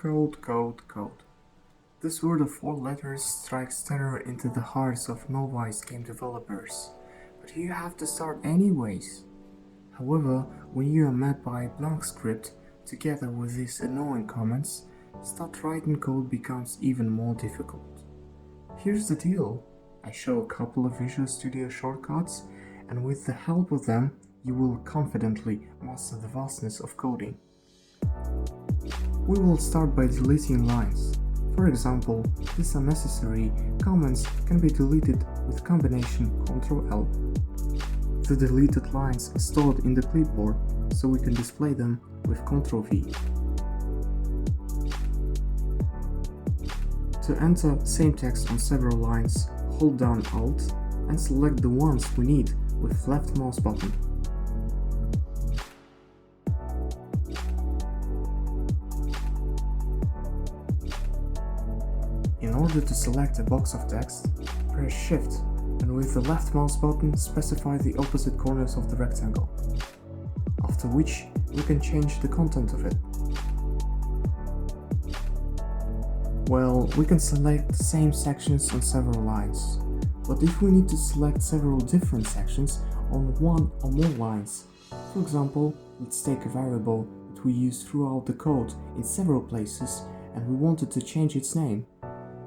Code, code, code. This word of 4 letters strikes terror into the hearts of novice game developers, but you have to start anyways. However, when you are met by a blank script together with these annoying comments, start writing code becomes even more difficult. Here's the deal. I show a couple of Visual Studio shortcuts, and with the help of them, you will confidently master the vastness of coding. We will start by deleting lines. For example, these unnecessary comments can be deleted with combination Ctrl L. The deleted lines are stored in the clipboard, so we can display them with Ctrl V. To enter same text on several lines, hold down Alt and select the ones we need with left mouse button. In order to select a box of text, press Shift and with the left mouse button specify the opposite corners of the rectangle, after which we can change the content of it. Well, we can select the same sections on several lines, but if we need to select several different sections on one or more lines, for example, let's take a variable that we use throughout the code in several places and we wanted to change its name.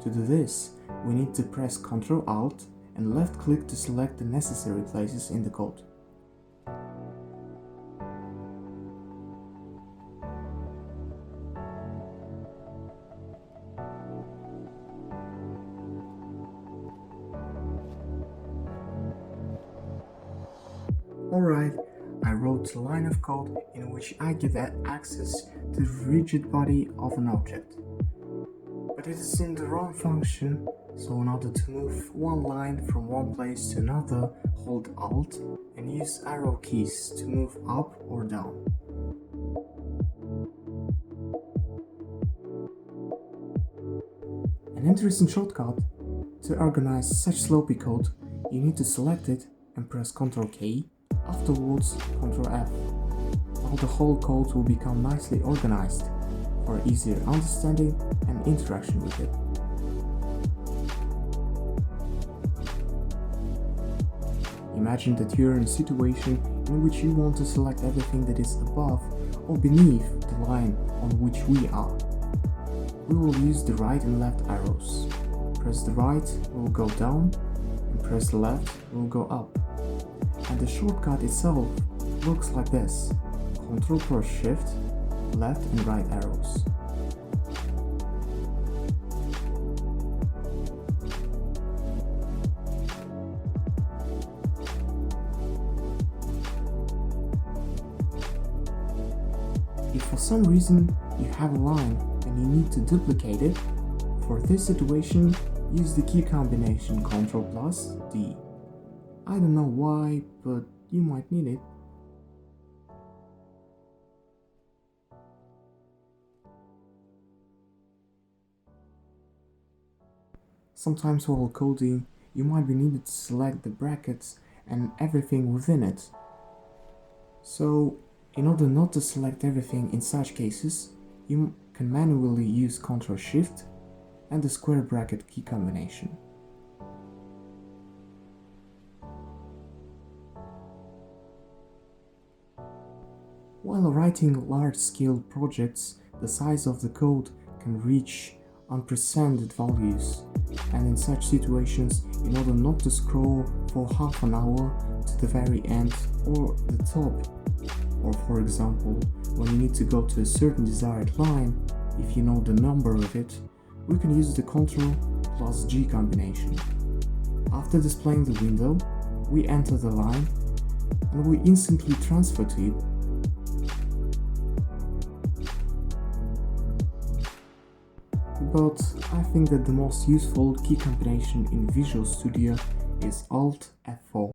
To do this, we need to press Ctrl Alt and left click to select the necessary places in the code. Alright, I wrote a line of code in which I give access to the rigid body of an object. But it is in the wrong function, so in order to move one line from one place to another, hold Alt and use arrow keys to move up or down. An interesting shortcut: to organize such sloppy code, you need to select it and press Ctrl K, afterwards Ctrl F. Now the whole code will become nicely organized for easier understanding and interaction with it. Imagine that you're in a situation in which you want to select everything that is above or beneath the line on which we are. We will use the right and left arrows. Press the right, we will go down, and press the left, we will go up. And the shortcut itself looks like this: Ctrl plus Shift, left and right arrows. If for some reason you have a line and you need to duplicate it, for this situation use the key combination Ctrl plus D. I don't know why, but you might need it. Sometimes while coding, you might be needed to select the brackets and everything within it. So, in order not to select everything in such cases, you can manually use Ctrl Shift and the square bracket key combination. While writing large-scale projects, the size of the code can reach unprecedented values, and in such situations, in order not to scroll for half an hour to the very end or the top, or for example, when you need to go to a certain desired line, if you know the number of it, we can use the Ctrl plus G combination. After displaying the window, we enter the line and we instantly transfer to it. But I think that the most useful key combination in Visual Studio is Alt F4.